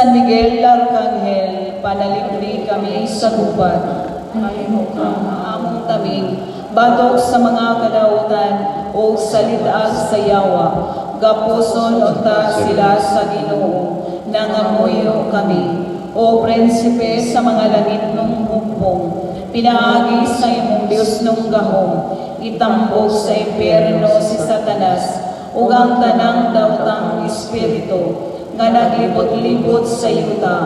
San Miguel Arcangel, panalipli kami sa tupad. Among taming, batok sa mga kadautan o salidaag sa yawa, gapuson unta sila sa Ginoo, nangamuyo kami. O prinsipe sa mga langit nung humpong, pinaagi sa imong Diyos nung gahom, itambog sa impyerno si Satanas, ug ang tanang daotang espiritu, nga naglibot-libot sa yuta,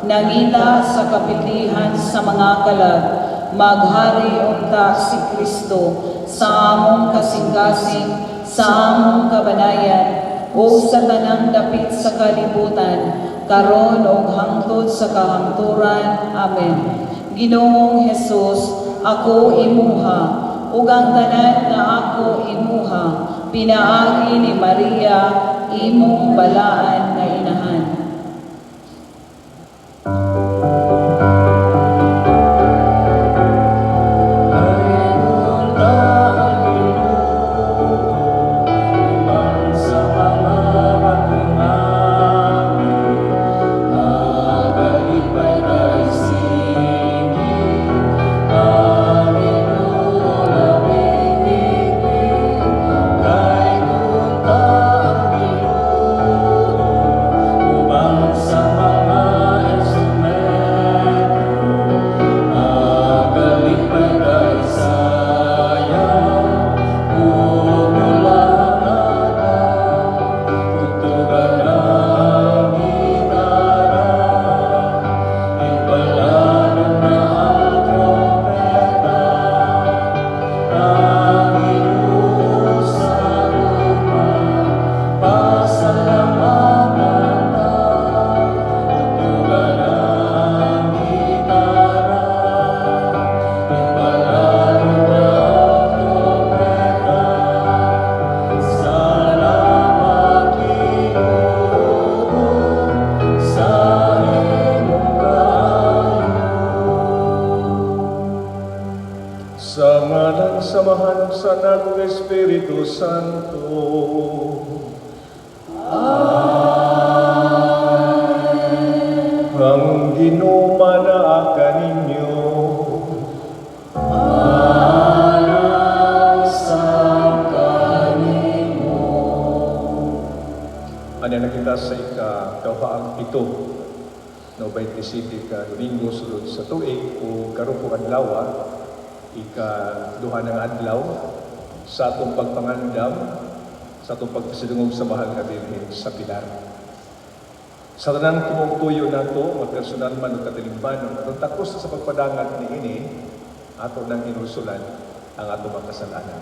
nangita sa kapitihan sa mga kalag, maghari unta si Kristo, sa among kasing-kasing, sa among kabanayan, o sa tanang dapit sa kalibutan, karon og hangtod sa kahangturan. Amen. Ginoong Hesus, ako imuha, ug ang tanan nga ako imuha, pinaagi ni Maria, imong balaan na inahan. Sa ngalan samahan sa nagong Espiritu Santo. Amen. Ang ginuma na aka ninyo. Alang sa kanimo. Ano na kita sa ika-kawaang pito no 27 ka Domingo sulod sa tuig o karupo adlaw ika-duha ng adlaw sa atong pagpangandam sa atong pagpasidungog sa mahal nga Birhen sa Pilar. Sa tanang tumugtuyo nato, personal man o katilimban, atong takos sa pagpadangat ni ini, ato nang inusulan ang atong makasalanan.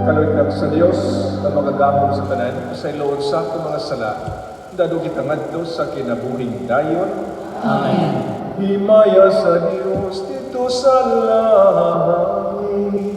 Kalawig lang sa Diyos na magagapon sa tanan, sa iluod sa akong mga sala, dado kita ngadto sa kinabuhing dayon. Amen. Himaya sa Dios dito sa langit.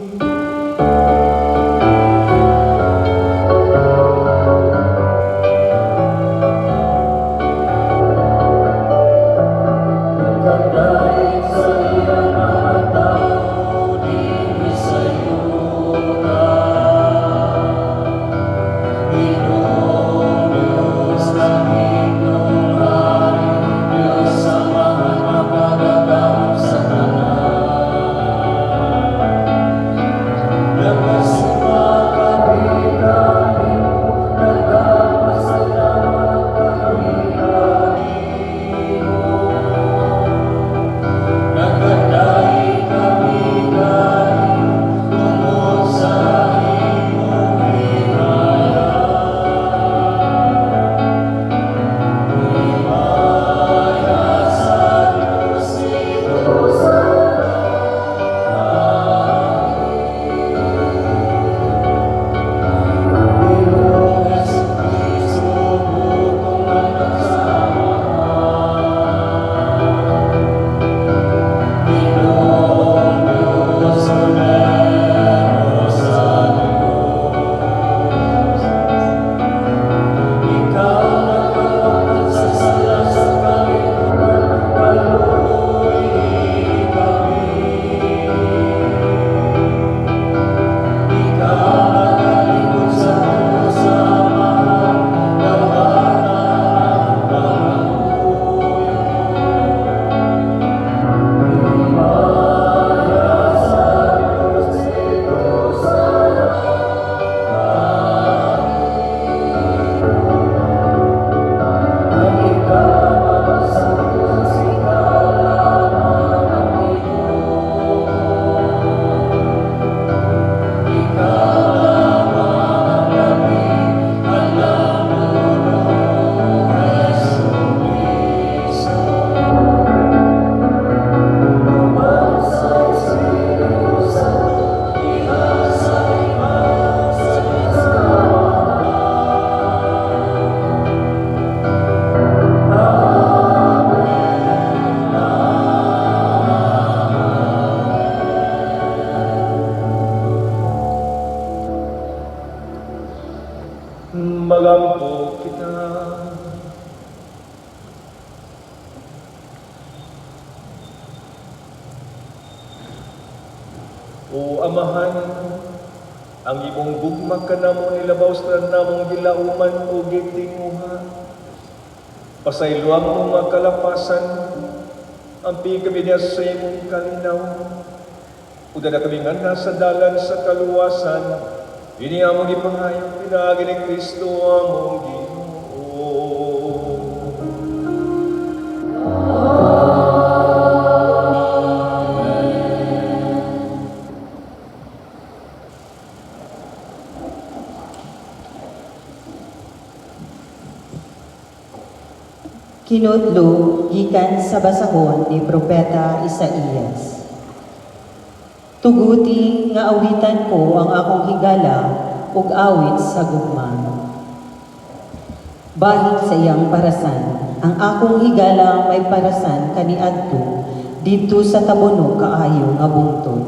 Magampo kita. O Amahan, ang imong gugma ka namo nilabaw sa namong gilauman o gitinguha. Pasayloang mo mga kalapasan, ang kami niya sa imong kalinaw. Uda na kami nga nasa dalan sa kaluwasan, ini among ipangayong pinagi ni Kristo among Ginoo. Kinudlo gikan sa basahon ni Propeta Isaías. Tuguti nga awitan ko ang akong higala ug awit sa gugma. Bahig sa iyang parasan, ang akong higala may parasan kaniadto didto sa tabono kaayo nga bungtod.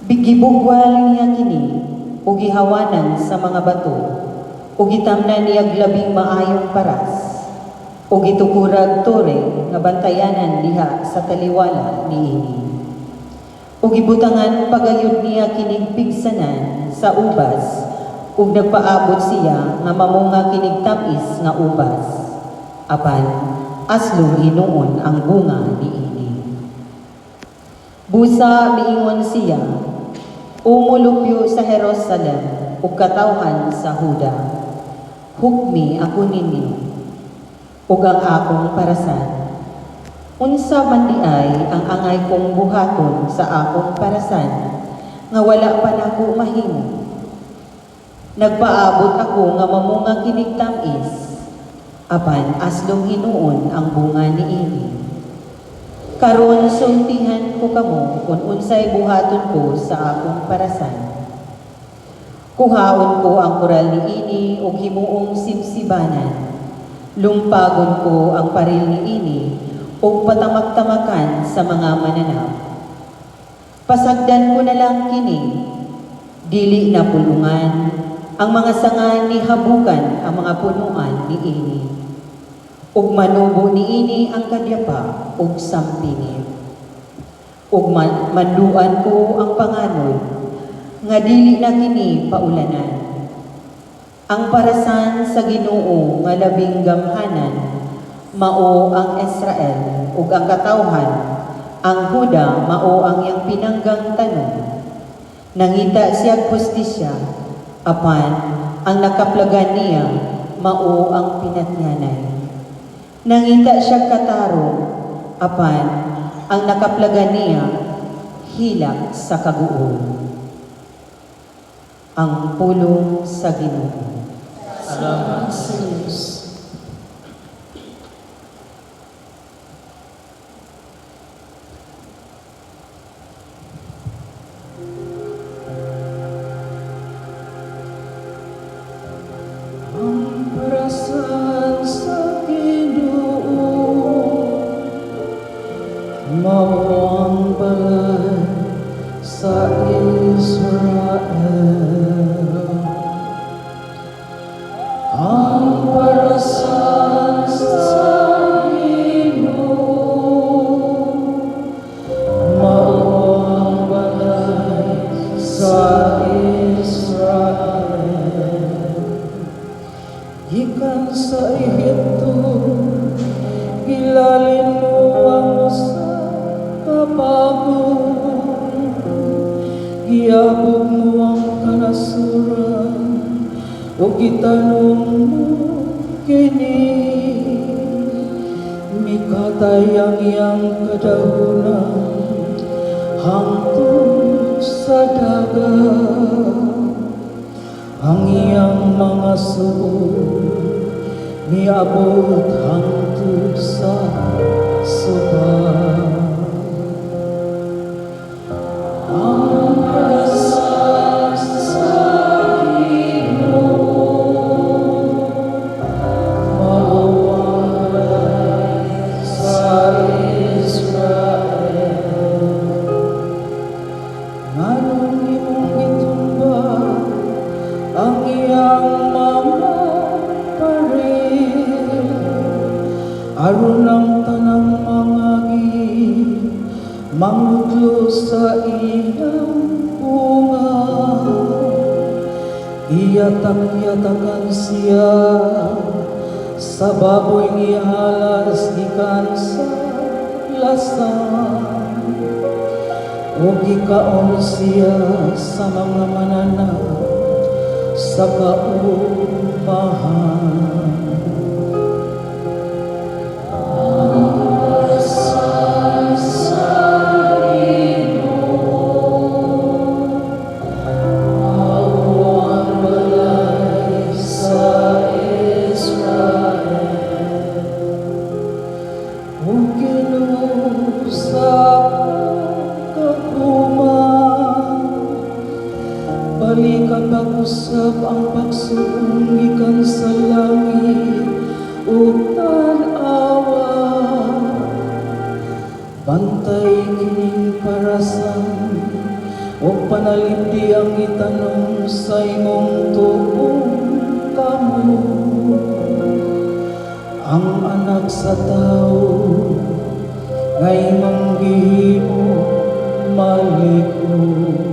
Bigibugwal niya kini ug gihawanan sa mga bato ug gitamnan niya labing maayong paras. O gitukurag tore nga bantayanan diha sa taliwala niini. O gibutangan pagayod niya kinig pigsanan sa ubas, ug nagpaabot siya nga mamunga kinig tamis nga ubas. Apan aslo hinuon ang bunga niini. Busa miingon siya, umulupyo sa Jerusalem ug katawhan sa Huda. Hukmi ako ninyo ug ang akong parasan. Unsa man di ay ang angay kong buhaton sa akong parasan, nga wala pa nako mahimo. Nagpaabot ako nga mamunga kinig tamis, apan aslong hinuon ang bunga niini. Karon sultihan ko kamo kung unsay buhaton ko sa akong parasan. Kuhaon ko ang koral niini ug himuong sibsibanan, Lumpagon ko ang paril ni ini o patamak-tamakan sa mga mananap. Pasagdan ko na lang kini, dili na pulungan, ang mga sanga ni habukan ang mga punuan ni ini. Ug manubo ni ini ang kadyapa ug sampinit. Ug manduan ko ang panganod, nga dili na kini paulanan. Ang parasan sa Ginoo nga labing gamhanan, mao ang Israel ug ang katawhan, ang Huda mao ang iyang pinanggang tanom. Nangita siya hustisya, apan ang nakaplagan niya mao ang pinatyanay. Nangita siya katarong, apan ang nakaplagan niya hilak sa kaguol. Ang pulong sa Ginoo. Salamat sa Diyos. Ang parasan sa Ginoo, mao ang balay sa Israel. Ang parasan sa Ginoo, mao ang balay sa Israel. Gikan sa Ehipto, gilalin mo ang sa kababon, giabog mo ang kanasuran, o gitanong mo kini, mikatay ang iyang kadahunan, hangtod sa dagat. Ang iyang mga suod, miabot hangtod sa suba. Ang parasan sa Ginoo, mao ang balay sa Israel. Nganong imong gitumbag ang iyang mga paril, aron ang tanang mga mangudlo sa iyang bunga. Iyatak-yatakan siya sa baboy ihalas gikan sa lasan, o gikaon siya sa mga mananap sa kaupahan. Ang parasan sa Ginoo, mao ang balay sa Israel. O Ginoo sa kaguman, balik pag-usap ang pagsuong gikan sa langit ug tan-awa. Bantay kining parasan ug panalipdi ang itanong sa imong tuong kamo. Ang anak sa tao nga imong gihimo malikod.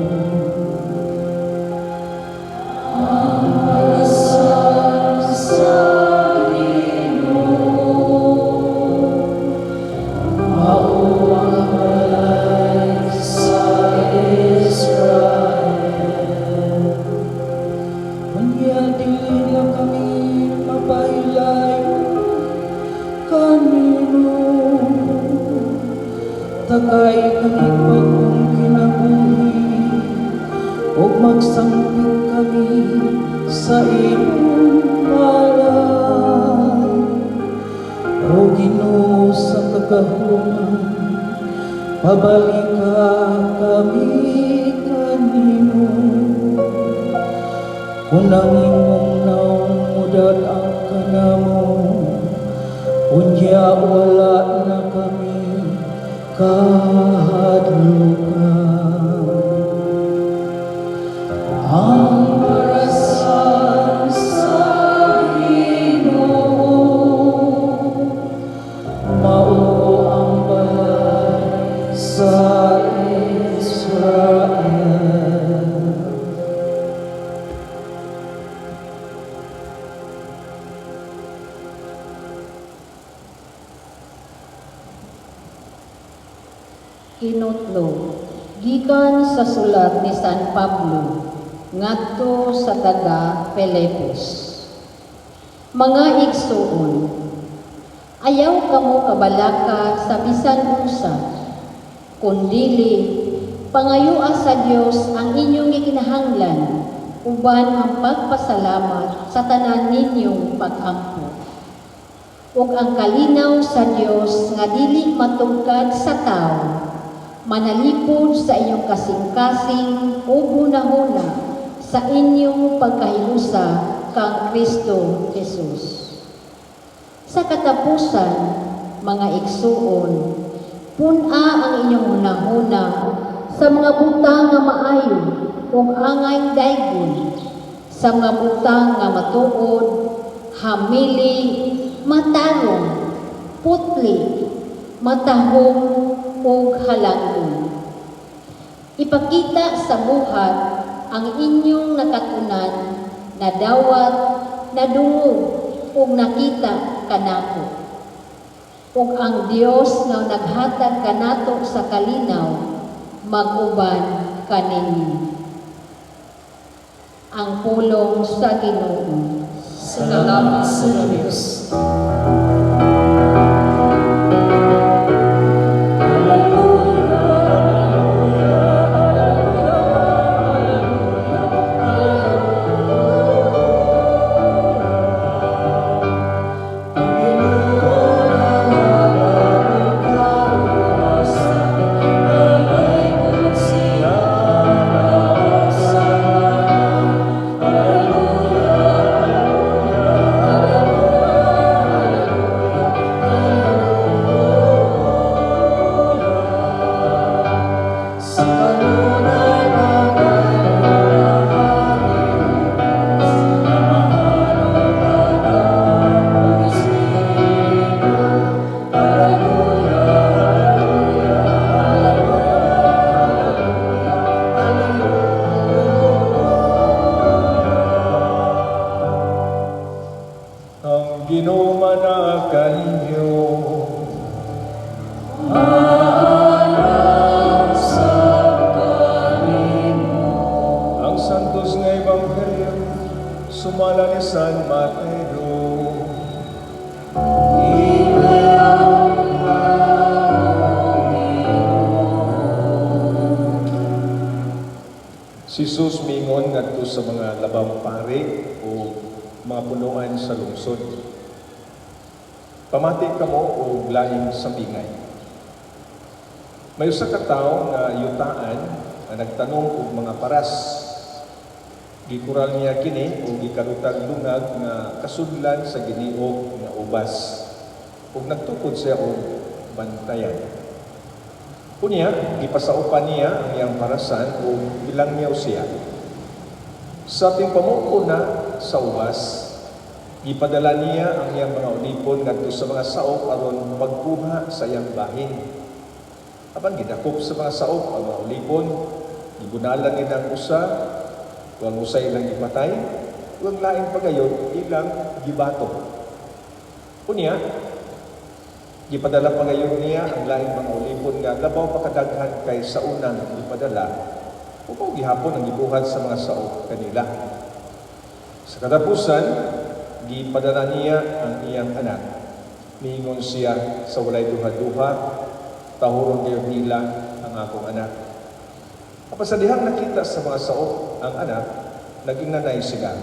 Takay kami pagkong kinabuhi, o magsangpit kami sa imong ngalan. O Ginoo sa kagahuman, pabalik ka kami kanimo. Kung ang imong naong mudag ang kanamo, Unya wala na kami kahadlukan. Ang karasan sa Ginoo mao ang balay sa Israel. Kinutlo, gikan sa sulat ni San Pablo ngadto sa taga Filipos. Mga igsuon, ayaw kamo kabalaka sa bisan unsa, kundili pangayua sa Dios ang inyong ikinahanglan uban ang pagpasalamat sa tanan ninyong pag-ampo. Ug ang kalinaw sa Dios nga dili matugkad sa tao manalipod sa inyong kasing-kasing o hunahuna sa inyong pagkahilusa kang Kristo Jesus. Sa katapusan, mga igsuon, puna ang inyong hunahuna sa mga butang nga maayo ug angay daygon, sa mga butang nga matuod, hamili, matarong, putli, matahong, ug halanggon. Ipakita sa buhat ang inyong nakatunan, nadawat, nadungog, ug nakita kanako. Ug ang Dios nga naghatag kanato sa kalinaw, mag-uban kaninyo. Ang pulong sa Ginoo. Salamat sa Diyos. Ang ginumanakan niyo ang santos nga ebanghelyo sumala ni San Mateo. Si Jesus mingon ngadto sa mga labang pare o mga punuan sa lungsod. Pamati kamo o laing sambingay. May usa ka tawo nga yutaan nga nagtanong og mga paras. Gikural niya kini o gikarutag lungag nga kasudlan sa giniog nga ubas. Ug nagtukod siya og bantayan. Kunya, gipasaupan niya ang iyang parasan o bilang niya siya. Sa ating pamuko na sa ubas, ipadala niya ang iyang mga unipon ngadto sa mga saop aron magkuha sa iyang bahin. Apan gidakop sa mga saop ang mga unipon, gibunalan nila ang usa, huwag usa ilang ipatay, huwag lain pagayon ilang gibato. Kunya, gipadala pa ngayon niya ang laing mga ulipon nga labaw pakadaghan kay sa unang ipadala upang gihapon ang gibuhat sa mga saop kanila. Sa katapusan, gipadala niya ang iyang anak. Miingon siya sa walay duha-duha, tahuron kayo nila ang akong anak. Kapag sa dihang nakita sa mga saop ang anak, naging nanay sila.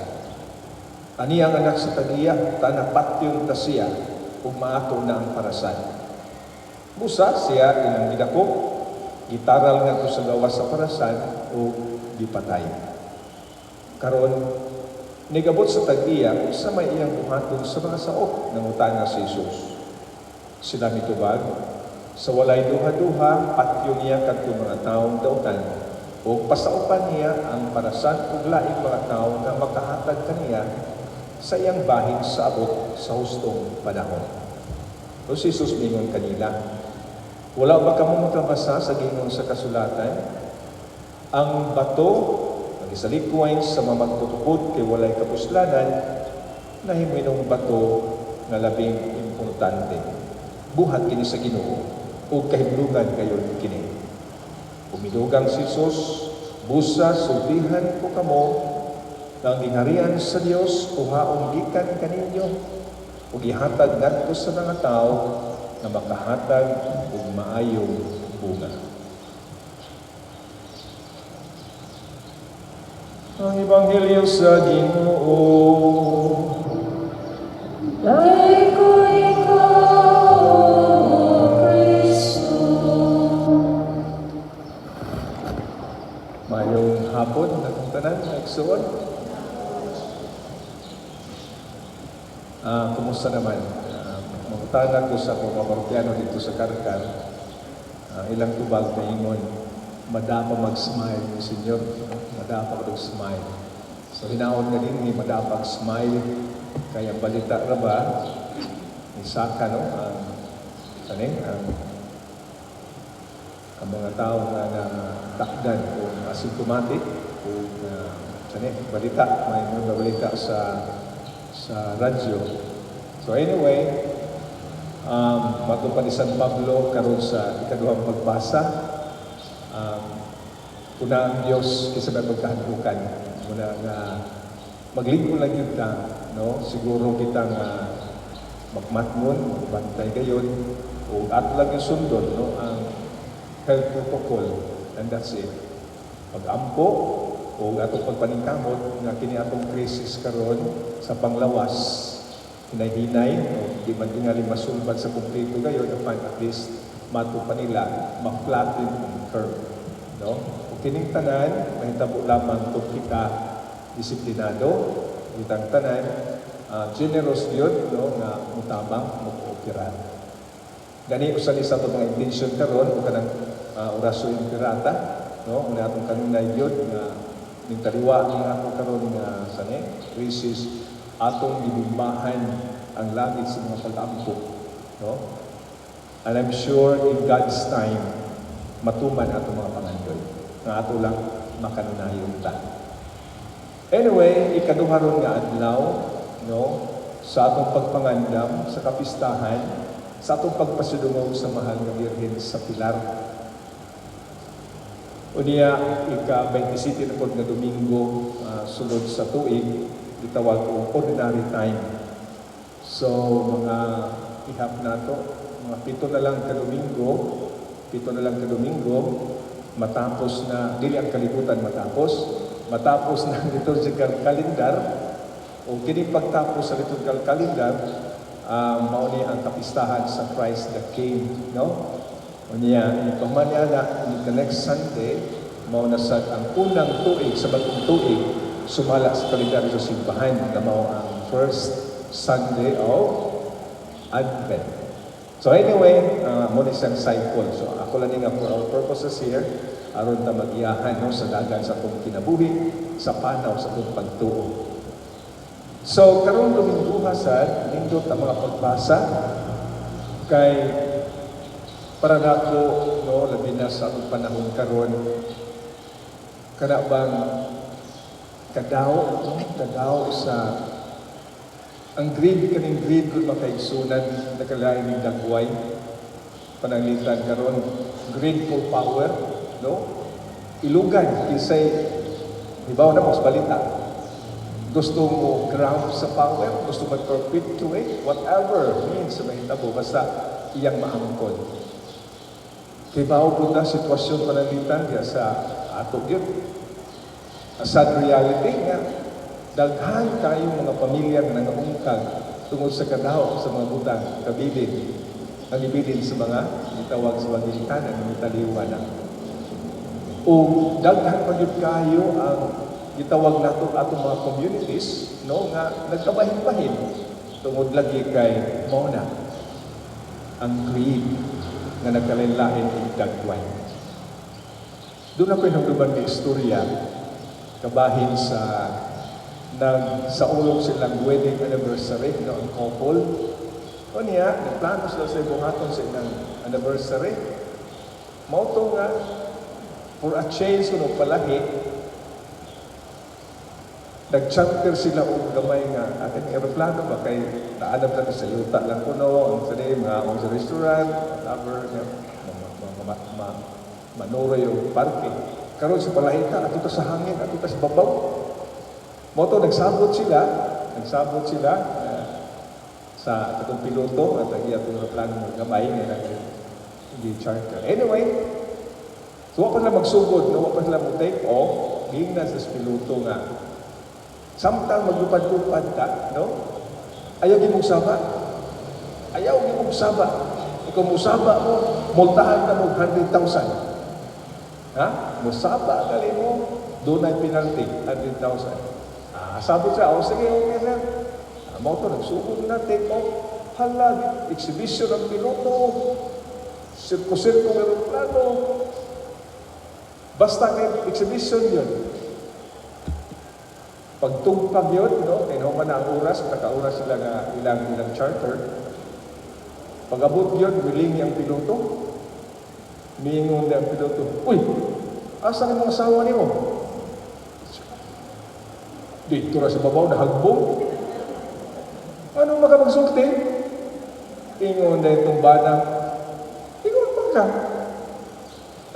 Ani ang anak sa tagiya, tanapatyon ta siya, kung maato na ang parasan. Busa siya ilang gidakop, gitaral nga to sa gawas sa parasan o gipatay. Karon nigabot sa tag-iya sa may iyang buhaton sa mga saop ng utanga si Jesus. Sila mitubag, sa walay duha-duha, patyo niya kadto mga taong dautan, o pasaupan niya ang parasan ug laing mga tao na makahatag kaniya sa iyang bahin sa abot sa hustong panahon. O si Jesus mingon kanila, wala ba kamo makabasa sa gingon sa kasulatan? Ang bato, nagisalikwain sa mamagtutupod kay walay kapuslanan, na himinong bato na labing importante. Buhat kini sa Ginoo, o kahiblugan kayo kini. Umidugang si Jesus, busa, sultihan ko kamo, na ang gingharian sa Dios, kuhaon gikan kaninyo, o gihatag ngadto sa mga tao, na makahatag og maayong bunga. Ang Ebanghelyo sa Ginoo. Dahil ko ikaw, O Kristo. Mayong hapon, natong tanan, nagsuon. Kumusta naman? Magutanan ko sa mga parokyano dito sa Karkar. Ilang tubag na ingon, madapa mag-smile ni Senyor. Madapa mag-smile. So hinaon na din ni madapa smile. Kaya balita ra ba, isaka no, ang mga tao na takdan o asymptomatic o balita, may mga balita sa radyo. So anyway, matupad ni San Pablo karon sa ikaduhang pagbasa, kuna ang Diyos kisa may pagkahandukan muna nga maglingkod lang yun ta, no? Siguro kita nga magmatmon, magbantay gayon, o ato lang yung sundon, no? Ang health protocol, and that's it. Pag-ampo, o atong pagpaningkamot, nga kini atong krisis karon sa panglawas, hinay-hinay, o di man tingali masulbad sa kumplito gayon, at least matupa nila, ma-flatten ang curve, no? O kining tanan, mahitabo lamang kung kita disiplinado, itang tanan, generous yun, no, na mutabang, mukukiran. Gani, usan isa ito mga intention karon o kanang oraso yung pirata, no, una atong kanina yun, na nintaliwa niya ako karon nga crisis, atong ibumbahan ang langit sa mga pag-ampo, no? And I'm sure in God's time, matuman atong mga pangandoy, na ato lang makanunayon ta. Anyway, ikaduha ron nga adlaw, no, sa atong pagpangandam, sa kapistahan, sa atong pagpasidungog sa mahal nga Birhen sa Pilar. O niya, ika-27 na pod nga Domingo, sulod sa tuig, itawag o ordinary time. So, mga ihap na to, mga 7 na lang ka Domingo, matapos na, dili ang kalibutan matapos ng liturgical calendar, o kini pagtapos sa liturgical calendar, mao ni ang kapistahan sa Christ the King, no? O niya, ipamanyana ni the next Sunday, mao na sa ang unang tuig sa bagong tuig, sumala sa kalendaryo sa simbahan, na mao ang first Sunday of Advent. So anyway, muna siyang cycle. So ako lang nga for our purposes here, aron ta mag-iyahan, no, sa dagan sa atong kinabuhi, sa panaw sa atong pagtuo. So karong Domingo sad, nindot ang mga pagbasa kay para nako, no, labi na sa atong panahon karon, kana bang kadaw sa ang grade kung makaigsunan nakalain ng dagway pananglitan karon, grade for power, no? Ilugan kisay ibaw na mas balita. Gusto mo ground sa power, gusto mo perpetuate, whatever means sa mahitabo, basta iyang maangkon. Ibaw po na sitwasyon pananglitan kaya sa ato yun. A sad reality nga, daghan tayo mga pamilya na nangaungkag tungod sa kadaw sa mga butang, kabilin, ang ibilin sa mga itawag sa mga ginikanan, ang italiwanan. O daghan pa yun kayo ang itawag nato atong mga communities, no, nga nagkabahin-bahin tungod lagi kay Mona. ang creed nga nagkalain-lain ing dagway. Doon ako hinagduman ng istorya kabahin sa ulong silang wedding anniversary no, ang couple. O niya, nagplano sila sa buhaton sa ilang anniversary. Mauto nga, for a change no palahi, nag-charter sila o gamay nga ating aeroplano ba kay naanap lang sa yuta lang kuno, ang sali, mga sa restaurant, whatever, manura yung parking. Karon sa palahi ka, ato sa hangin, ato sa babaw. Moto, nagsabot sila sa atong piloto at ang iyang aeroplano ng gamay nga hindi charter. Anyway, so wala pa sila magsugod, wala pa sila mag-take off, gingnan sa piloto nga. Samtang maglupad-lupad ka, no? Ayaw di mong saba. Ikaw musaba mo, multahan ka mo 100,000. Ha? Musaba ka mo, doon ay penalty, 100,000. Sabi siya, sige, okay na. Mo ito, nagsugod na, take off. Hala, exhibition ng piloto. Sirko-sirko ng aeroplano. Basta kayo, exhibition yun. Pagtungpag yun, no? Kinuha na ang oras, naka-oras sila nga ilang charter. Pag-abot yun, wiling ang piloto. Mingon na ang piloto, uy, asan ang mga asawa niyo? Dito na sa babaw, nahagbong. Anong makamagsulti? Ingon na itong bana. Ingon pa ka.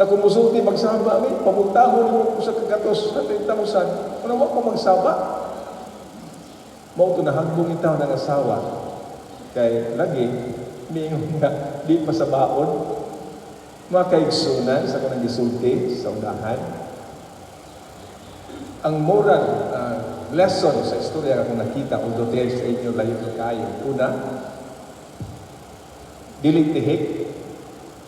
Ako musulti magsaba, pamutahon mo ko sa kagatos, 100,000. Ano mo ko magsaba? Mao ito nahagbong itaw ng asawa. Kaya lagi, mingon na, di pa sa baon. Mga kaigsunan sa kanang gisulti sa unahan. Ang moral lesson sa istorya akong nakita, although tayo sa inyo layo kayo. Una, dili tihik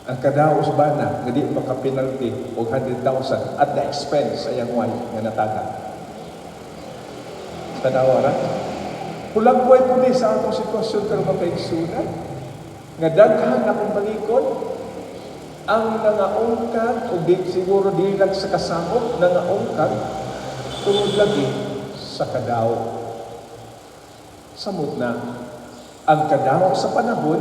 ang kadaos bana nga di maka-penalty o 100,000 at the expense sa iyang wife nga nataga. Tanawara. Pulang buhay po din sa atong sitwasyon pero makaigsunan nga daghan akong balikon ang nangaungkad o di, siguro di lang sa kasamok nangaungkad tungod lagi sa kadaw. Samot na ang kadaw sa panahon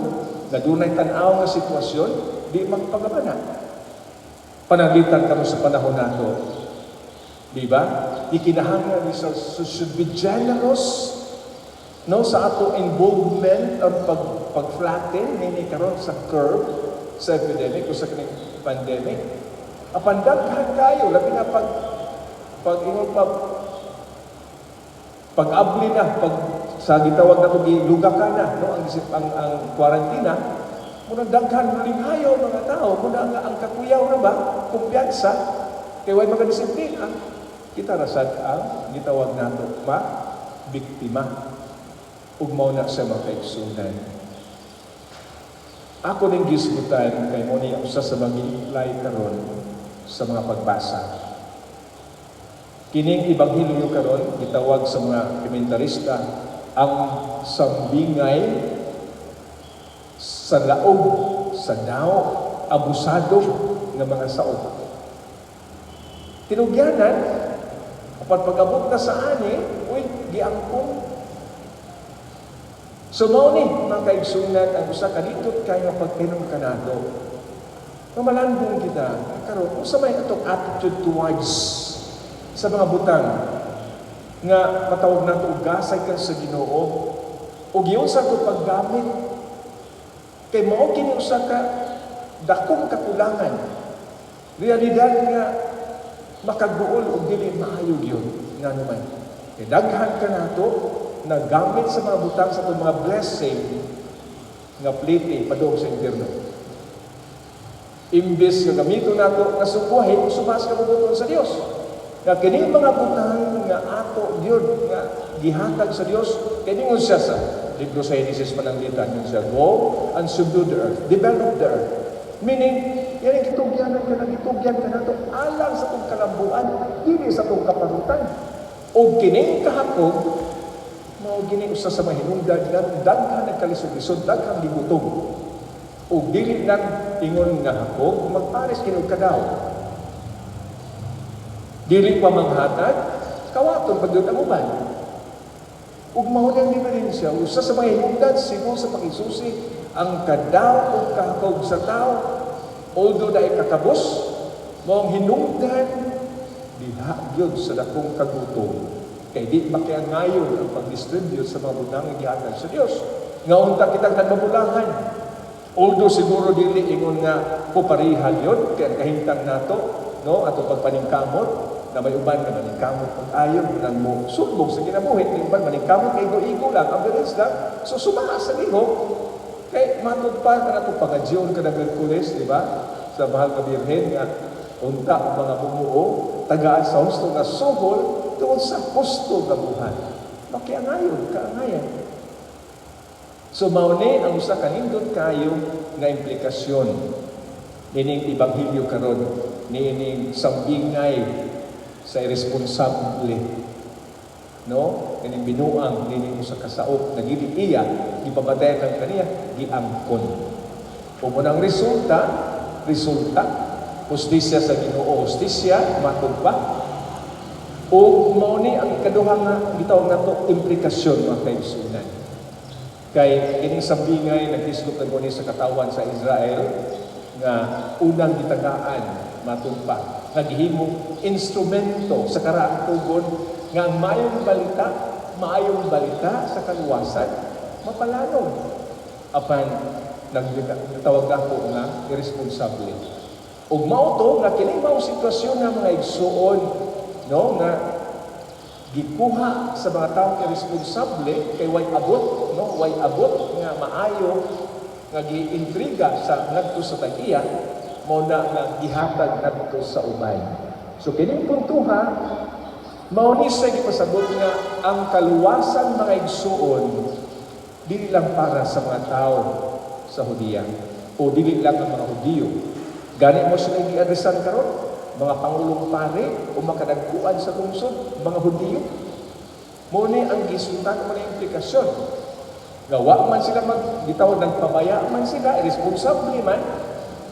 na dunay tanaw nga sitwasyon di magpagabana. Pananglitan kamo sa panahon nato. Di ba? Ikinahanglan ni should be generous no sa ato involvement o pag-flatten nini karon sa curve sa epidemic o sa pandemic. Apan daghan kayo labi na pag-abli na, sa gitawag na luga ka na, no, ang kwarantina, muna daghan linghayo mga tao, muna ang kakuyaw na ba, kumpiyansa, kaya way mga disiplina, kita rasad ang gitawag nato, biktima, ugmaw na sa mga kaigsunan. Ako ning gisgutan kay mo ni usa sa mga lay karon sa mga pagbasa. Kining ebanghelyo karon gitawag sa mga komentarista ang sambingay sa laog, sa dao, abusado ng mga saot. Tinugyanan, kapag pag-abot na sa ani, uy, giangkong. So mao ni mga kaigsunan ang usa ka dito kay nga pagtinom kanato. Malandong kita karon usa may atong attitude towards sa mga butang nga matawag nato og gasay ka sa Ginoo ug giyon sa to paggamit kay mao kini usa ka dakong kakulangan. Realidad nga makagbuol og dili maayo gyud nga naman. Kay daghan ka nato nagamit sa mga butang sa mga blessing nga pliti padung sa interno. Imbes nga gamito nato nga subuhin sumas ka bubuton sa Dios. Nga kini mga butang nga ato gyud nga gihatag sa Dios kini ngon siya sa libro sa Genesis pananglitan ngon siya go and subdue the earth, develop the earth. Meaning yan ang gitugyan ka nato alang sa tong kalambuan dili sa tong kaparutan. O kining kahapon mao gini usa sa mahinungdan nga daghan nagkalisod-lisod, daghang gibutog. ug dili nang ingon nga hakog magpares kini og kadaw. Dili pa manghatag kawaton pagdud ang uban. Ug mao ang diferensya usa sa mga hinungdan siguro sa pagisusi ang kadaw ug kahakog sa tao although dai kakabos mao ang hinungdan diha gyud sa dakong kagutom. Kay di makiangayon ang pag-distribute sa mga bunang nga gihatag sa Dios. Nga unta kitang nagmamulahan. Although siguro dili ingon nga puparihan yun, kaya kahintang nato, no, ato pagpaningkamot, na may uban na maningkamot kung ayon nang mo sulbog sa kinabuhi, may uban maningkamot kay igo lang, ang bilis lang, so sumaa sa lihok. Kay matugpan ka na ito pangadyon ka ng Merkulis, di ba? Sa mahal na Birhen nga, unta ang mga bumuo, tagaan sa husto na sugol, tungkol sa husto na buhay. Makiangayon, kaangayan. So mauni ang usa ka nindot kayo nga implikasyon nining ebanghelyo karon niining sambingay sa irresponsable, no, nining binuang nining usa ka saop nga dili iya gipabatayan kang kaniya giangkon. Ug unang resulta hustisya sa Ginoo, hustisya matud pa. O mao ni ang ikaduha nga gitawag nato implikasyon mga kaigsunan. Kay kining sambingay naghislop na ni sa katawan sa Israel nga unang gitagaan matumpa nga gihimo instrumento sa karaang tugon nga ang maayong balita sa kaluwasan mapalanon apan nagtawag ako nga irresponsable. Ug mao to nga kini mao sitwasyon nga mga igsuon, no, nga gikuha sa mga taong irresponsable kay way abot, no, way abot nga maayo nga giintriga sa ngadto sa tagiya mao na nga gihatag ngadto sa ubay. So kining puntuha mao ni sa gipasabot nga ang kaluwasan mga igsuon dili lang para sa mga tao sa Hudiya o dili lang ang mga Hudiyo. Gani mo sila giadresan karon mga pangulong pare o makadagkuan sa lungsod, mga Hudiyo. Muna ang gisuntan mo na implikasyon. Gawa man sila gitawag ng pabaya man sila, irresponsible man,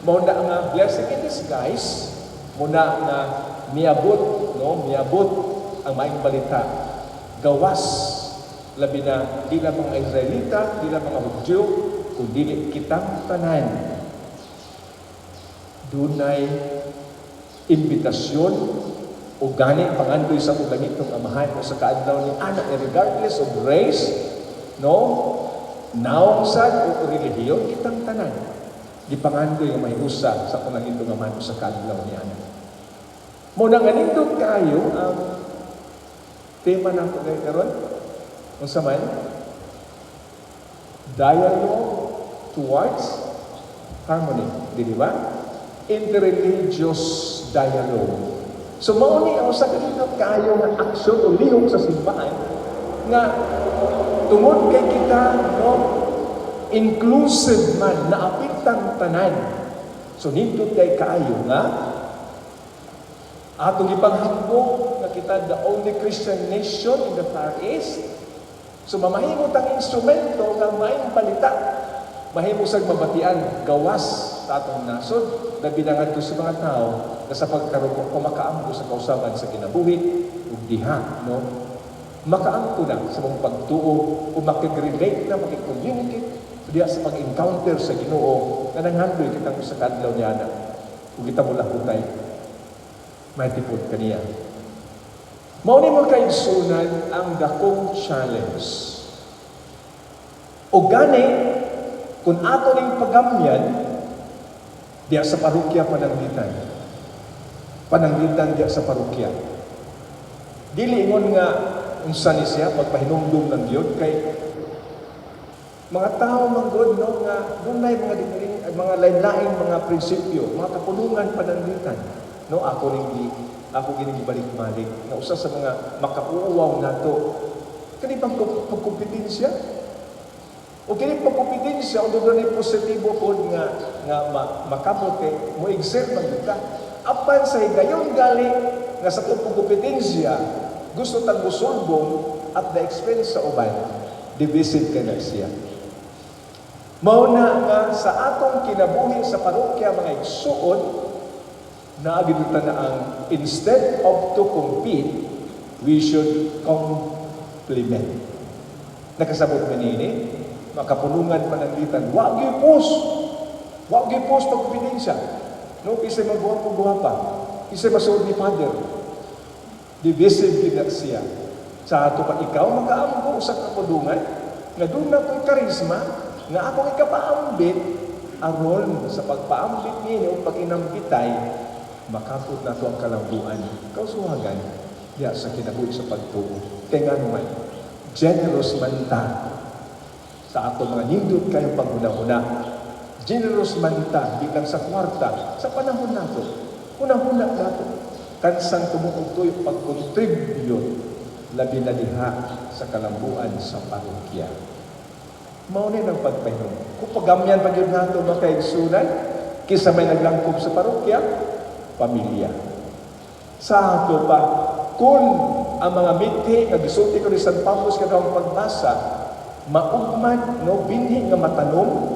muna ang blessing in disguise, muna nga miabot ang maayong balita. Gawas, labi na di lang mga Israelita, di lang mga Hudyo, kundi kitang tanan. Dunay imbitasyon o gani pangandoy sa ubanitong amahan o sa kaadlaw ni anak regardless of race, no, naong sad o relihiyon kitang tanan gipangandoy nga may usa sa panangitong amahan o sa kaadlaw ni anak. Muna nga nindot kayo ang tema nato ngayon karon unsa man dialogue towards harmony, di ba? Interreligious dialogue. So mao ni ang usa ka kayo nga aksyon o lihok sa simbahan nga tungod kay kita, no, inclusive man na apitang tanan. So nindot kay kaayo nga atong ipanghambog nga kita the only Christian nation in the Far East. So mamahimot ang instrumento nga maayong balita, mahimo sang mabatian gawas sa atong nasod na binangad to sa mga tao na sa pagkaroon o makaamgo sa kausaban sa kinabuhi ug diha, no, makaamgo na sa mga pagtuo o makig-relate na makig-communicate diha sa pag-encounter sa Ginoo na nanghandoy kitang sa kadlaw niya na ug kita mo lahutay may tipod kaniya. Mao ni mo kaigsunan ang dakong challenge o gani kung ato ning pagamyan diya sa parokya pananglitan diya sa parokya. Dili ingon nga unsa ni siya pagpahinumdum ng Dios kay mga tao manggod, no, nga dunay mga lain-lain mga prinsipyo, mga kapulungan pananglitan. No, ako gini balik-balik na usa sa mga makauuwaw nato kani bang pagkompetensya o kini pagkompetensya o doon ni positibo po nga makabot kay mo exert man kita apan sa higayon gali nga sa pagkompetensya gusto tang musulbong at the expense sa uban divisive ka na siya. Mao na nga sa atong kinabuhi sa parokya mga igsuon, naagidutan na ang instead of to compete, we should complement. Nakasabot man ini, makapulungan pananglitan, wag gyud post pagpinensya. No, isa magbuha-buha isa masuod ni Father. Divisive gid siya. Sa ato pa ikaw makaamgo sa kapulungan, nga doon na ko'y karisma, nga akong ikapaambit, aron sa pagpaambit niyo o pag-inambitay, makapot na ito ang kalambuan. Kausuhagan, ya sa kinabuhi sa pagtuo. Kaya nga naman, generous man ta sa ato mga nindot kayong paghuna-huna. Generous man ta, di lang sa kwarta, sa panahon nato. Huna-huna nato. Kansang tumutugtoy pag-contribute, labi na diha sa kalambuan sa parokya. Maunin ang pagpahinom. Kung pagamyan pa yun nato mga kaigsunan, kisa may naglangkob sa parokya, pamilya. Sa ato pa, kung ang mga mithi nga gisulti ko ni San Pablo sa kadawang pagbasa, maugman, no, binhi nga matanom,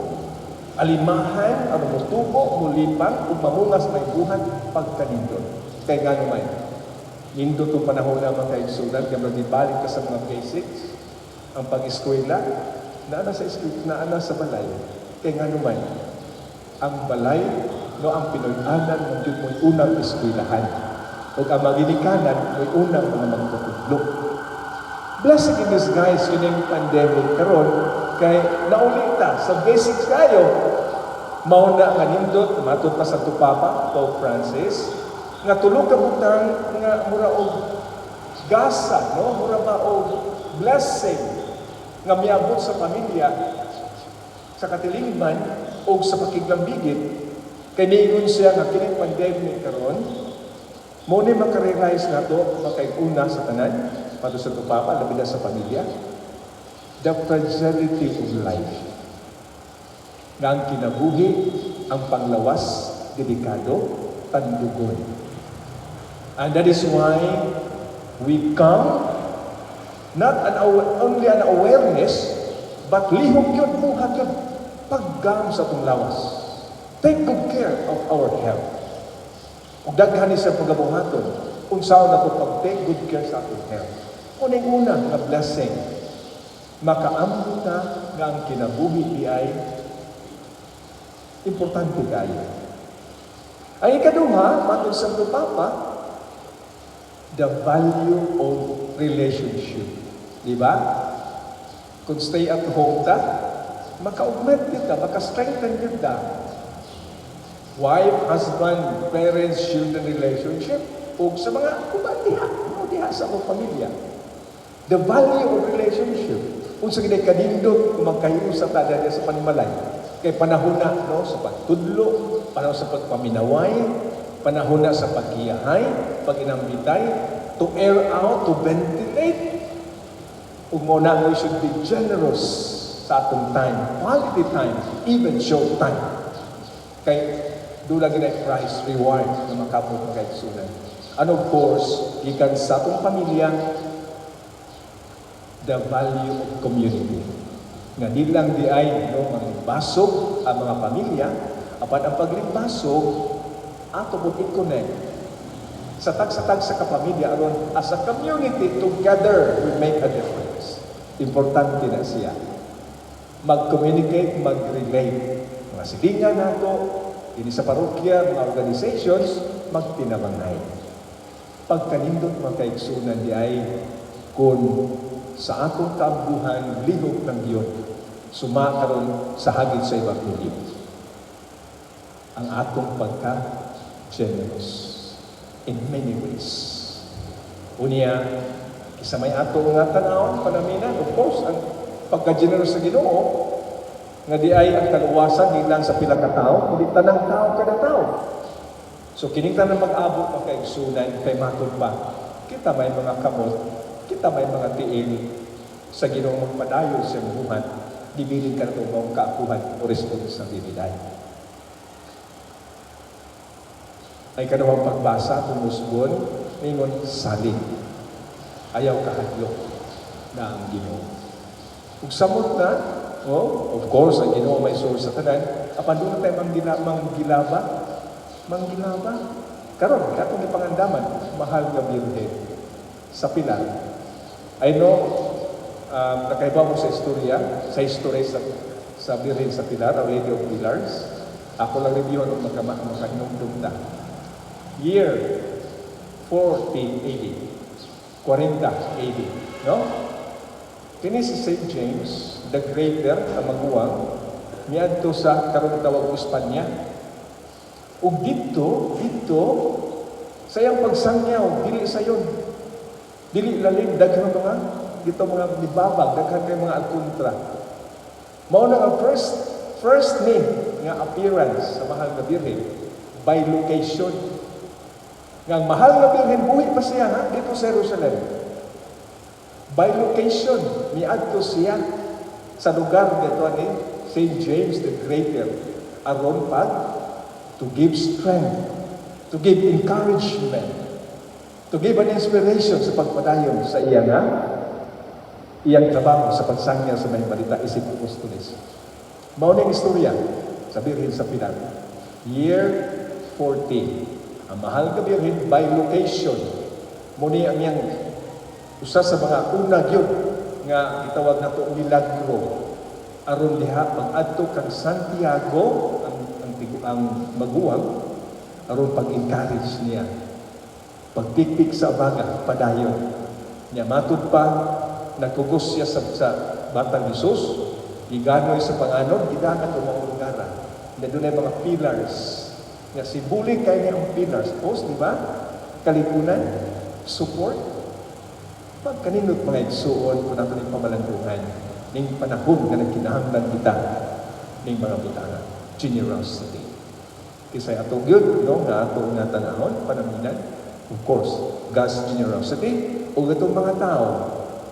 alimahan, ano mutubo, mulipang, ug mamungas may buhat pagkanindot. Kaya nga naman, nindot ang panahon na mga kaigsunan, kaya magbibalik ka sa mga basics, ang pag-eskwela, naana sa balay. Kaya nga naman, ang balay, no, ang Pinoy-anan, ng mo'y unang eskwelahan. O ang maginikanan, mo'y unang mga magpapudlok. Blessing in disguise, yun yung pandemic karon kay naulita sa basics kayo. Mauna nga nindot, matod pa sa Tupapa, Pope Francis, nga tulog ka butang nga mura og gasa, no? Mura ba og blessing nga miabot sa pamilya, sa katilingman, o sa pakiglambigit, kay niingon siya nga kining pandemic karon, mo ni makarealize na to, makaiguna sa tanan, pato sa Tupapa, labi na sa pamilya, the fragility of life. Nga ang kinabuhi, ang panglawas, delikado, tandugon. And that is why we come, not only an awareness, but lihok yun, buhat yun, paggam sa itong lawas. Take good care of our health. Kung daghan sa pagabuhaton, kung saan na ito pag-take good care sa atong health. Kuning una nga blessing, makaambo na nga ang kinabuhi di ay importante kayo. Ang ikaduha, matong sa Papa, the value of relationship. Di ba? Kung stay at home ta, maka-augment kita, maka-strengthen kita. Wife, husband, parents, children relationship, o sa mga kubandiha, diha sa mga pamilya. The value of relationship. Kung sa ginay kanindot, kung magkahiusap na dahil sa panimalay, kay panahon na, no, sa pagtudlo, panahon sa pagpaminaway, panahon na sa pagkiyahay, pag-inambitay, to air out, to ventilate. Kung muna, we should be generous sa atong time, quality time, even short time. Kay dula ginay price, reward na makapot ng kaigsunan. And of course, gikan sa atong pamilya, the value of community. Nga di lang di ay no, maglimbasog ang mga pamilya, apan ang paglimbasog, ato po i-connect sa tag sa kapamilya aron as a community together we make a difference. Importante na siya. Mag-communicate, mag-relate. Mga silingan nato, hindi sa parokya, mga organizations, magtinabangay. Pagkanindot mga kaigsunan di ay kung sa atong kaambuhan, lihok ng Diyos, sumakaroon sa hagit sa Ebanghelyo. Ang atong pagka-generous in many ways. Unya, isa may atong nga tanawon, panaminan, of course, ang pagka-generous sa Ginoo, nga di ay ang kaluwasan, di lang sa pila ka tao, kundi tanang tao kada tao. So, kining tanang mag-abot ng kaigsunan, kay matod pa, kita may mga kamot, kita may mga tiil sa Ginoong magpadayon sa buhat, dibilin ka na ito mong kaakuhan o responsibilidad. Ay kanawang pagbasa, tumusgon, ningon saling. Ayaw kahadlok na ang Ginoo. Kung samot na, Oh, of course, ang Ginoo may source sa tanan. Apan doon tayo manggilaba. Manggilaba. Karon, katong ipangandaman, mahal nga birhen sa pilar. I know, nakaiba mo sa istorya sa birhen sa pilar, Our Lady of Pilars. Ako lang review ang makahinumdum na. Year 40 AD. 40 AD. No? Kini si St. James, the Greater, na maguwang, miadto sa karong tawag Espanya. Ug dito, sayang pagsangyaw, dili sayon. Dili lalim, daghang mga, dito mga libabag, daghang kay mga alkontra. Mao na ang first name nga appearance sa mahal na birhen by location. Nga ang mahal na birhen, buhi pa siya ha, dito sa Jerusalem. By location, miadto siya sa lugar dito ni St. James the Greater, aron pag to give strength, to give encouragement, to give an inspiration sa pagpadayon sa iyang trabaho sa pagsangya sa may balita isip apostoles. Mao ning istorya sa birhen sa Pilar. Year 40. Ang mahal nga birhen by location. Muni ang iyang usa sa mga una gyud nga gitawag nato milagro aron diha pag-adto kang Santiago ang maguwang aron pag-encourage niya pagpikpik sa abaga padayon niya matud pa nagkugos siya sa batang Hesus giganoy sa panganon gidagan og mga lugar na dunay mga pillars nga simboli kay niya ang pillars post di ba kalipunan support pag kaninot mga igsuon kung nato ng pamalanduhan ning panahon nga nagkinahanglan kita ning mga butana generosity kisay atong yun no nga ato nga tanahon panaminan of course God's generosity o itong mga tao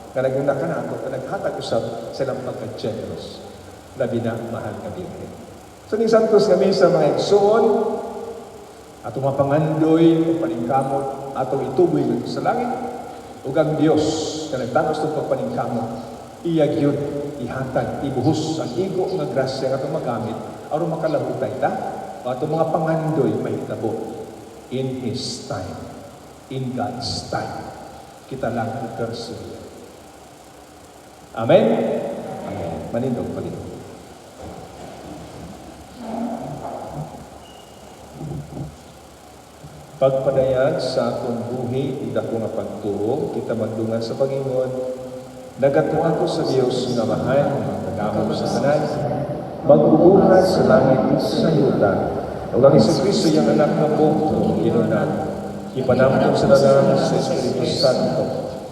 nga naguna ka na ato nga naghatag usab silang pagka-generous labi na mahal ka birhen so ning santos kami sa mga igsuon atong mapangandoy paningkamot atong ituboy sa langit ug ang Dios nga nagtanos ng pagpaningkamot iya gyud ihatag ibuhos ang igo nga grasya nga atong magamit aron makalahutay ta o atong mga pangandoy mahitabo in His time, in God's time. Kita lang ang persevere. Amen? Amen. Manindog pa rin. Pagpadayag sa akong buhi, ida ko nga pagtuo, kita magdungan sa Panginoon, nagatuan ko sa Diyos nga mahal, nagamo sa tanan, mag-uungan sa langit sa yuta, o ang Kristo yung anak ng buong ginunan, ipanamtong sa dalang sa Espiritu Santo,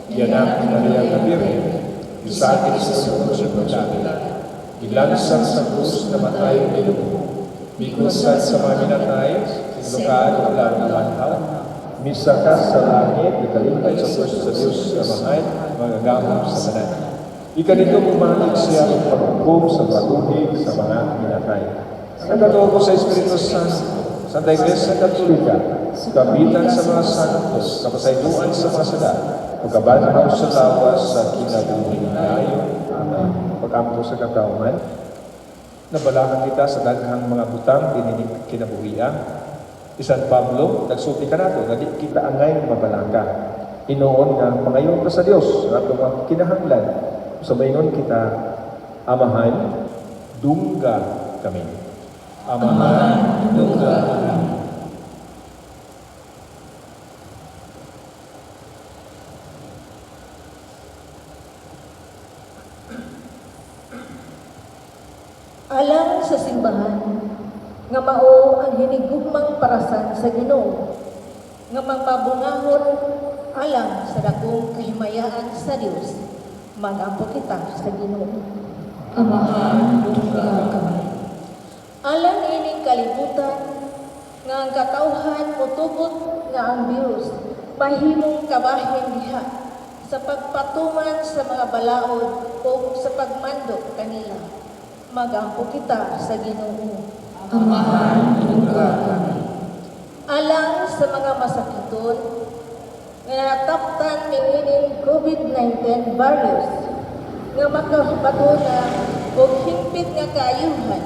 yanak na niyang kabirhin, isakit sa sunod sa dami, ilansang sa krus na matay ng ilubo, bikusan sa mga minatay, lukaan ng lang na manhaw, misaka sa langit, ikalimpay sa puso sa Diyos na mahal, magagamot sa tanan. Ikanito bumalig siya ng paghukom sa patuhig sa mga minatay. Nagkatuwa ko sa Espiritu Santo, sa Iglesia Katolika, kapitan sa mga santos, kapasayduan sa mga sada, pagkabanaw sa lawas sa kinabuhi nayo. Amen. Pagkamto sa katauhan, nabalakan kita sa daghang mga butang dininig kinabuhian. San Pablo, nagsulti ka nato, nadi kita angay mabalaka. Inoon nga pangayon ka sa Dios, nga itong kinahanglan. So maingon kita, Amahan, dungga kami. Amahan, dungga kami. Alang sa simbahan, nga mao ang hinigugmang parasan sa Ginoo, nga magpabungahon alang sa dakong kahimayaan sa Dios, mag-ampo kita sa Ginoo. Amahan, dungga kami. Alang ining kalibutan, nga ang katawhan mutubot nga ang virus, mahimong kabahin diha sa pagpatuman sa mga balaod o sa pagmandok kanila, mag-ampo kita sa Ginoo. Amahan, dungga kami. Alang sa mga masakiton, nga nataptan ni ining COVID-19 virus, nga makabato na o hingpit nga kaayuhan,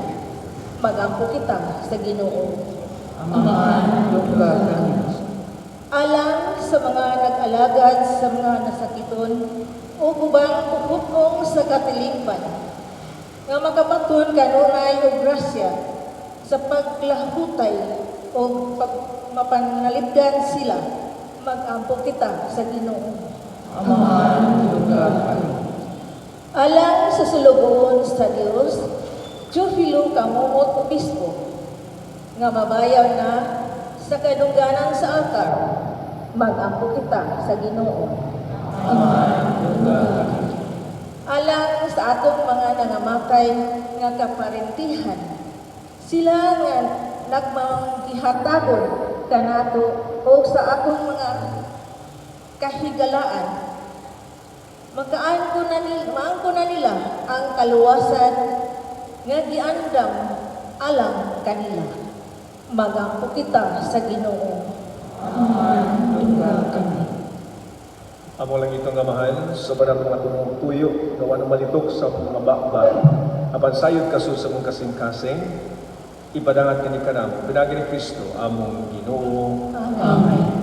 magampo kita sa Ginoo. Amahan, lugda kami. Alang sa mga nag-alagad sa mga nasakiton o ubang puputong sa katilingban, nga makabaton kanunay o grasya sa paglahutay o mapanalipdan sila, magampo kita sa Ginoo. Amahan, lugda kami. Alang sa sulugoon sa Dios, Teofilo Kamumot Obispo, nga mabayaw na sa kadungganan sa altar, magampo kita sa Ginoo. Amahan, lugda kami. Alang sa atong mga nangamatay nga kaparentihan, sila nga nagmanggihatagon kanato o sa atong mga kahigalaan, maangko na nila ang kaluwasan nga giandam alang kanila. Magampo kita sa Ginoo. Amahan, lugda kami. Amo lang itong amahan, sa banang mga tumong tuyo, gawa ng malitok sa mga bakba, apan sayod kaso sa mong kasing-kasing, ipadangat kini kanam, pinagi ni Kristo, among Ginoo. Amen.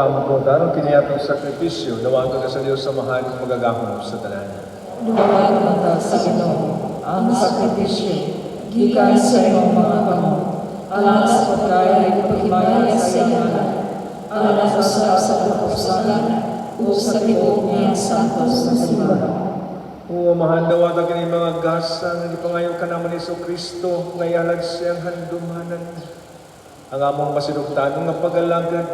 pag-aampo, tarong kiniyatong sakripisyo, dawagan ka sa Diyos sa mahal ng magagahom sa tanan. Dumawagan ka sa Ginoo ang sakripisyo, gikan sa imong mga kamot, alang sa pagkain paghimayan sa iyanan, alang sa kapusanan, o sa tibuok niya santos na simbahan. O mahal dawagan ka ng mga gasa, nga ipangayo ka naman ni Kristo, ngayalag siyang handumanan. Ang among masinugtanong nga pag-alagad,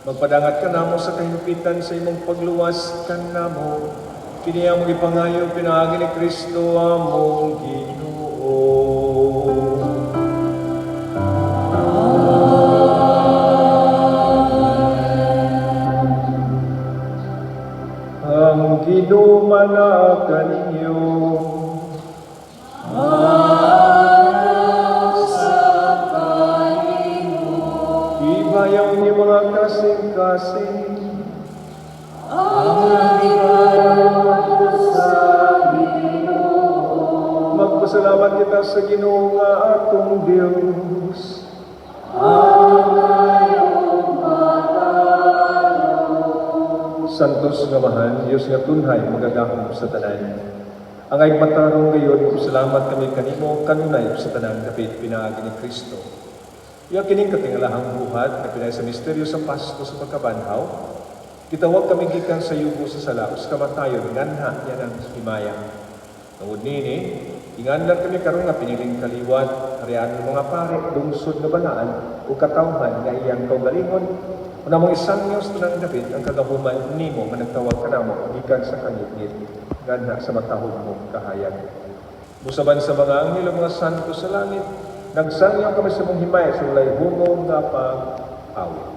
magpadangat ka namo sa kahimpitan sa imong pagluwas ka namo. Kini among ipangayo pinaagi ni Kristo among Ginoo. Ang Ginoo manakan ninyo. Ibayaw niyo mga kasing-kasing. Magpasalamat kita sa Ginoo nga atong Dios. Santos nga mahal, Diyos nga tunhay, magagahom sa tanan. Ang ay matarong gayon, salamat kami kanimo, kanunay sa tanan, kapit pinaagi ni Kristo. Iya kining katingalahang buhat, na pinay sa misteryo sa Pasko sa pagkabanhaw, kitawag kami gikan sa yugo sa salaos, kamatayon, nganha, yan ang himaya. Tungod nini, ingandar kami karon nga piniling kaliwat, harian ng mga pare, lungsod na balaan, o katawhan nga iyang kaugalingon, una mong isang Diyos ng dapit ang kagahuman nimo nga nagtawag ka namo gikan sa kangit-ngit ganha sa matahog mong kahayag. Musaban sa mga anghel mga santo sa langit, nagsangyaw kami sa mong himay sa walay hungong nga pag-awit.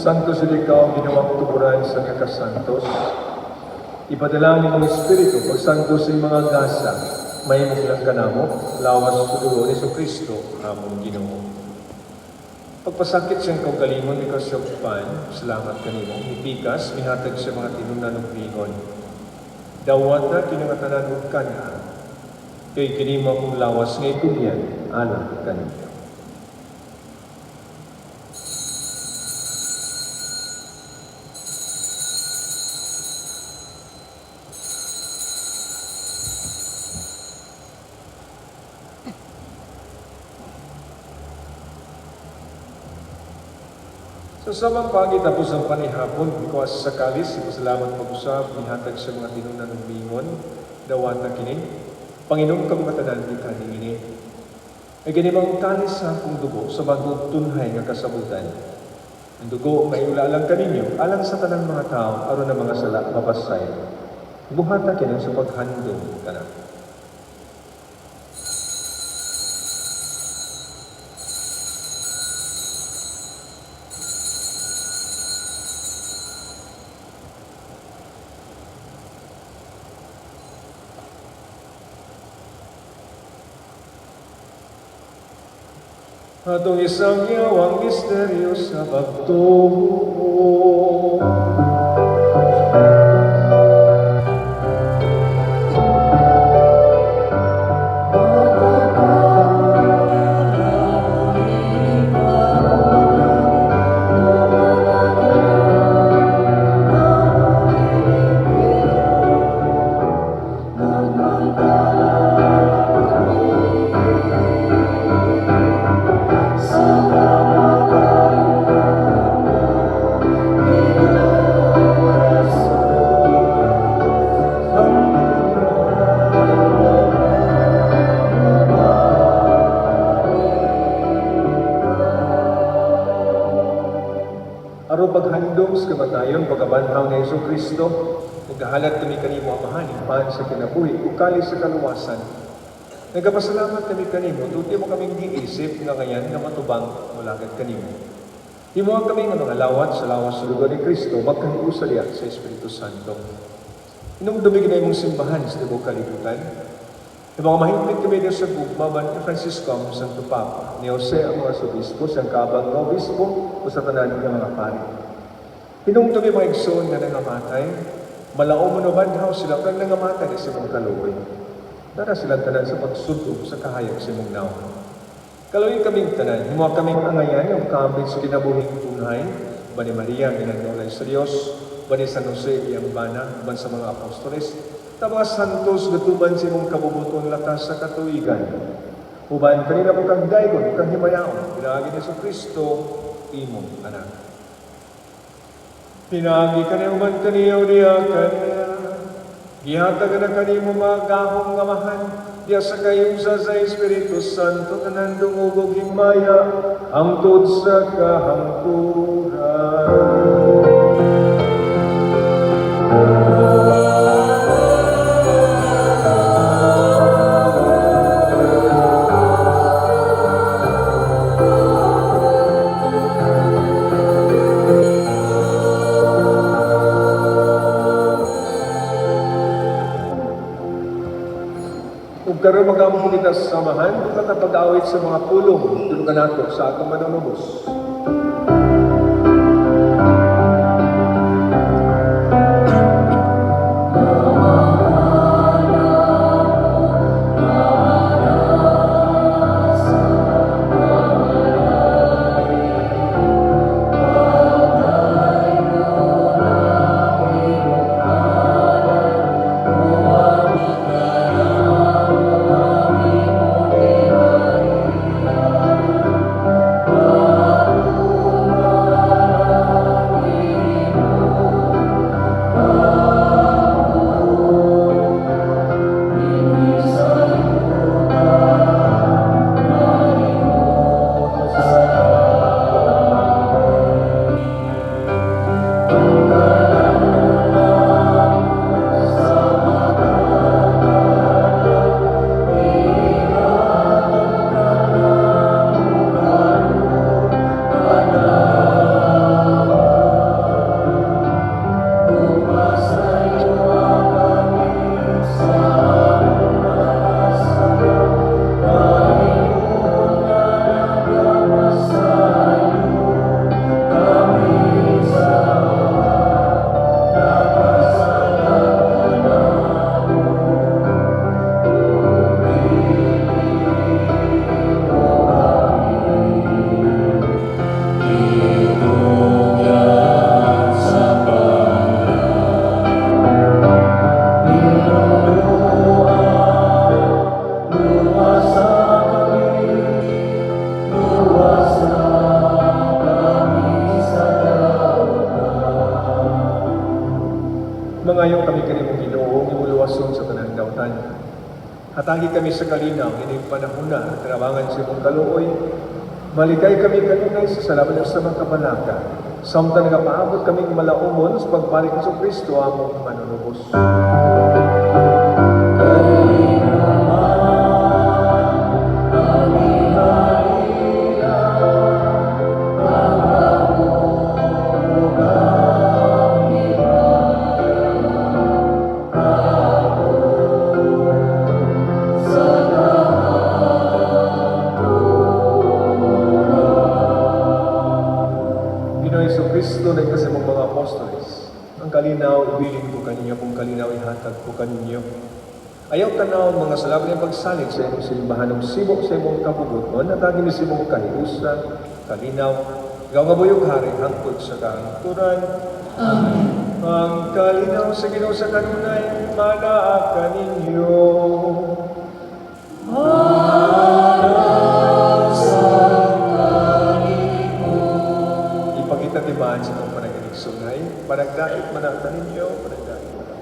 Santos ikaw, ginawang tuburan sa kakasantos. Ipadalangin ng Espiritu, pagsantos sa mga gasa, may muglang kanamo, lawas sa dugo ni Kristo, among Ginoo. Pagpasakit siyang kaugalingon ni Kasyokpan, salamat kanimo, ipikas, mihatag sa mga tinunan ng bingon. Dawat na kinangatanan ka na, kay kinimo kong lawas ng itubyan, alam kanimo. Sa samang pagi tapos ang panihapon, bikuas sa kalis, ipasalamat mag-usap, nihatag sa mga tinunan ng bingon, dawat na kini, Panginoon kang matanan di kaningini. Ay ganimang kalis sa akong dugo sa bagong tunhay nga kasabutan. Ang dugo may ulalang kaninyo, alang sa tanang mga tao, aron na mga sala, mapasay. Buhata kinang sa paghandong ka na. Atong isang yawang misteryo sa pagtuo. Aron paghandom sa kamatayon, pagkabanhaw na Yesu Kristo, naghahalat kami kanimo amahan, ipan sa kinabuhi, ukali sa kaluwasan. Nagapasalamat kami kanimo, tuti mo kaming giisip nga ngayon na matubang mula kag kanimo. Himuha kami nga mga lawat sa lawas sa lugar ni Kristo, magkahiusaliya sa Espiritu Santo. Inumdumig na imong simbahan sa tibok kalibutan. Yung mga mahigpit kami din sa Baban ni Francisco ang Santo Papa, ni Jose ang mga sobispo, siyang kabang na obispo, o sa tanan ng mga pari. Hinungtong yung mga igsoon na nangamatay, malao mo nabanhaw sila kang nangamatay sa mong kaluoy. Dara silang tanan sa pagsudog sa kahayag sa mong naon. Kaluoy kaming tanan, himuha kaming angayan yung kambit sa kinabuhing tunay, ba ni Maria, ginagdolay sa Diyos, ba ni San Jose, iyang bana, ban sa mga apostoles, ta mga santos gatuban sa imong kabubuton lakas sa katuigan. Uban kanina po kang daygon, kang himayaon, pinagi ni Kristo, imong anak. Pinagi ka niyo man kaniyo niya kanya, gihatag na kanimo magahong ngamahan, diya sa kayusa sa Espiritu Santo, tanan dungugog himaya, hangtod sa kahangturan. Karon mag-among kita sa samahan, di ka pag-awit sa mga pulong, tulungan nato sa atong manunubos. Mangayon kami kanimong Ginoo, imuluwason sa tanang dautan. Hatagi kami sa kalinaw, ining panahon na, tinabangan sa imong kaluoy. Maligay kami kanunay sa salamat sa mga kabalaka. Samtang nagapaabot kaming malaumon sa pagbalik sa Kristo among manunubos. Kristo na kasi mong mga apostoles, ang kalinaw, ibilin ko kaninyo, kung kalinaw ihatag ko kaninyo. Ayaw tanaw mga salabi ng pagsalig sa imong simbahan ng sibok sa imong kabugot, no? Natagin ni simong kahiusa, kalinaw, ikaw nga buyog hari, hangtod sa kaangturan. Amen. Ang kalinaw sa Ginoo sa kanunay, manaa kaninyo. Ipakita timaan sa itong panagaling sungay, panagdait manata ninyo, panagdait manata.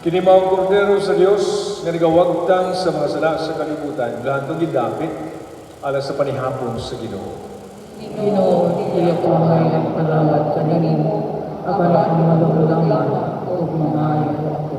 Kini mao ang kordero sa Dios nga nagawagtang sa mga sala sa kalibutan, lahantong gidapit alas sa panihapon sa Ginoo. Ginoo, iya ko may nagpalawat kanimo, apan ang malululangan o mamayo ako.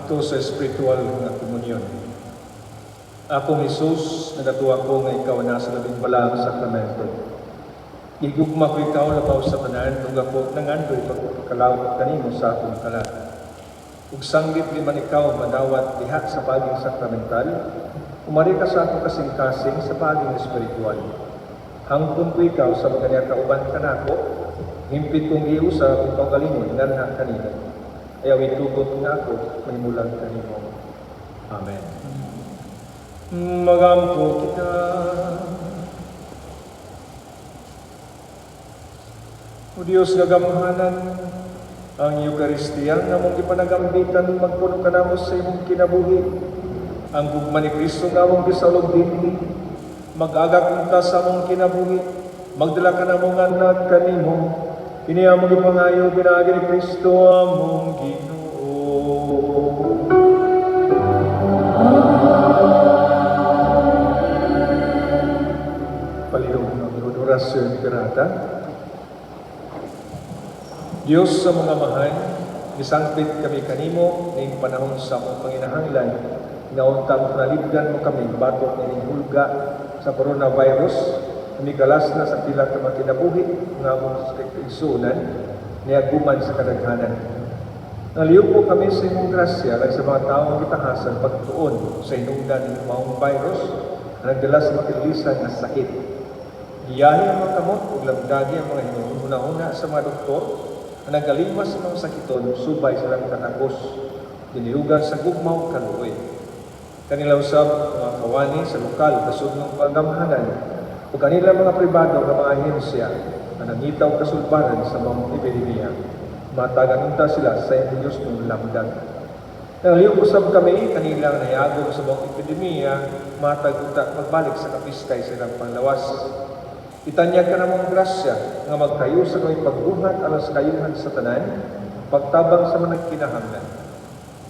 ngadto sa spiritual nga komunyon. Akong Hesus, nagatuwa ko nga ikaw na sa labing balang sakramento. Igugma ko ikaw labaw sa tanan, ug ako nangandoy pagkakalawat kanimo sa akong tanan. Ug sanggit liman ikaw madawat diha sa baging sakramental, umari ka sa akong kasing-kasing sa baging espiritual. Hangtod ko ikaw sa mga niya kauban kanako, himpit kong iyo sa akong pagalingon nanha kanino. Ayaw itugot nga ako, mahimulang kanimo. Amen. Magampo kita. O Diyos gagamhanan, ang Eucharistia nga mong ipanagambitan magpuno ka namo sa imong kinabuhi. Ang gugma ni Kristo nga mong gisalog dinhi, mag-agak ka sa mong kinabuhi, magdala ka namo nga anak kanimo. Kini among ipangayo pinaagi ni Kristo among Ginoo. Palihog ng orasyon ni Karata. Diyos sa mga mahan, nisangpit kami kanimo ning panahon sa akong panginahanglan, nga untang nalibgan mo kami batok ning hulga sa coronavirus, umigalas na sa pila ka mga kinabuhi nga among igsunan, niaguman sa kadaghanan. Naliyog po kami sa imong grasya lang sa mga taong gitahasan pagtuon sa inungdan ng maong virus na nagdala sa makilisan na sakit. Giyahi ang mga kamot ug labdagi ang mga hinuna-huna sa mga doktor na nagalimas sa mga sakiton, subay silang katagos, dinilugan sa gugmaw kaluoy. Kanila usab mga kawani sa lokal kasud ng pagamhanan o kanila mga pribado ng mga ahensya na nangitaw kasulbaran sa mga epidemya. Mataganunta sila sa inyong Diyos ng lamdag. Naliyog usab kami kanilang nayagom sa mga epidemya, matagunta magbalik sa kapiskay sa ilang panglawas. Itanyag ka namang grasya nga magkayo sa kami pagbuhat alas kayuhan sa tanan, pagtabang sa mga kinahanglan.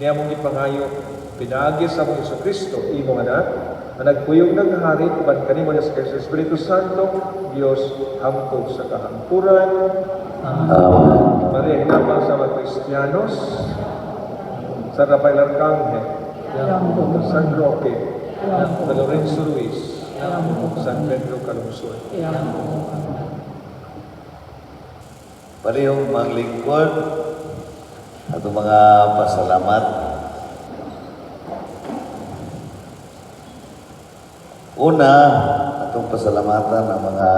Niya mong ipangayo, pinaagi sa mong Iso Kristo, imong anak, na nagpuyog ng hari, uban kanimo na sa Espiritu Santo, Diyos, hangtod sa kahangpuran. Amen. Maria, hinabang sa mga Kristiyanos, sa Rafael Arcangel, San Roque, sa Lorenzo Ruiz, San Pedro Calungsod. Parehong maglingkod at mga pasalamat. Una, atong pasalamatan ang mga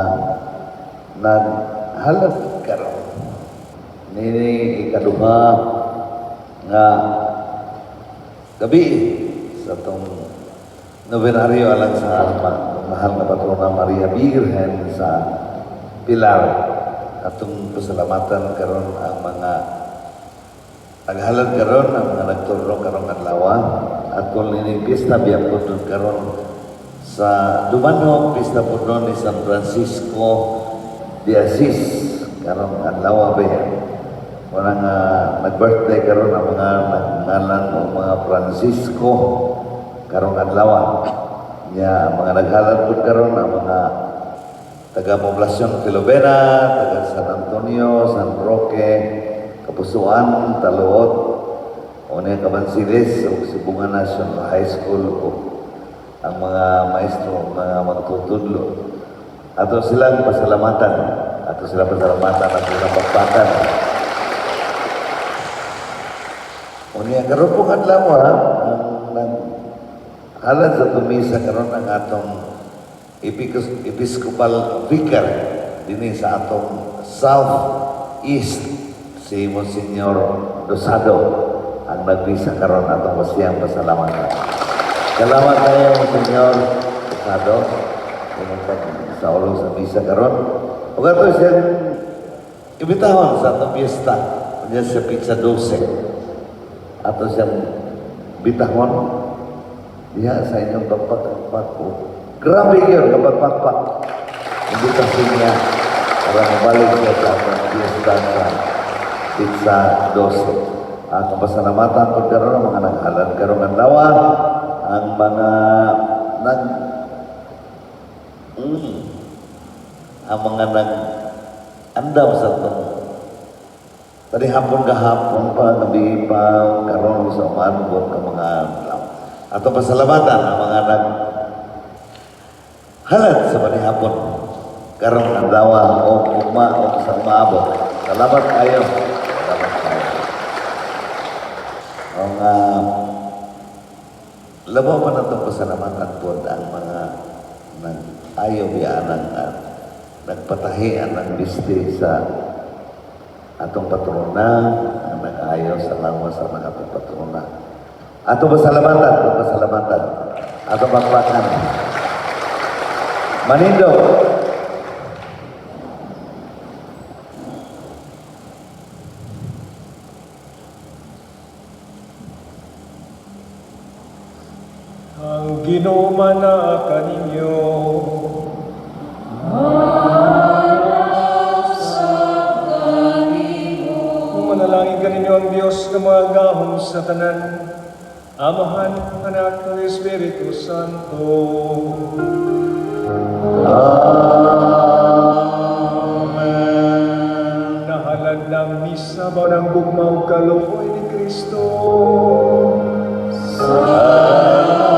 naghalad karon. Nini ikaduha nga gabi sa atong nobenaryo alang sa mahal na patrona Maria Virgen sa Pilar. Atong pasalamatan karon ang mga naghalad karon, ang mga nagturo karon adlaw atong ini pista biya pudno karon sa Dumano, pista pudno ni San Francisco de Assis karon adlaw ba Walang nag-birthday karon ang mga nagnalan o mga Francisco karong adlaw. Nya mga naghalad pud karon ang mga taga-poblasyon Filomena, taga San Antonio, San Roque, Kapusuan, Taluot, One Cabansiles ug Sibungan National High School ug ang mga maestro, mga magtutudlo. Ato silang pasalamatan, at silang pagpatan. Unya karon po adlaw ang halad sa tumisa karon ang atong Episcopal Vicar dinhi sa atong South East si Monsignor Dosado ang nagbisa karon atong wasiyang pasalamatan. Salamat kayo Monsignor Dosado sa ulo sa misa karon. Ug ato siyang ibitahon sa atong piyesta unya sa Pizza 12. Ato siyang bitahon diha sa inyong pagpakpak po. Grabe yun kapag pakpak. Hindi kasi niya para mabalik siya sa atong piyesta sa Pizza 12. Ang pasalamatan ko karon ang mga naghalad karong adlaw, ang mga ang mga nag-andam sa itong Tadi hapon gahapon pa, gabi pa, karon sa umanbot ka mga adlaw. Ato pasalamatan ang mga halat sa panihapon. Karong adlaw o ugma o sa umaabot. Salamat kayo. Salamat kayo. Ang labaw pa na itong pasalamatan po ang mga nag-ayaw biyaan at nagpatahian ng bisti sa atong patrona, ang nag-ayaw sa lawas sa mga atong patrona. Atong pasalamatan, atong bakbakan. Manindo. Ang Ginoo mana kaninyo. Manalangin kaninyo ang Diyos ng mga gahom sa tanan, Amahan, Anak, ng Espiritu Santo. Amen. Nahalad ng misa ba ng bugmaw kaluoy ni Kristo? Salamat.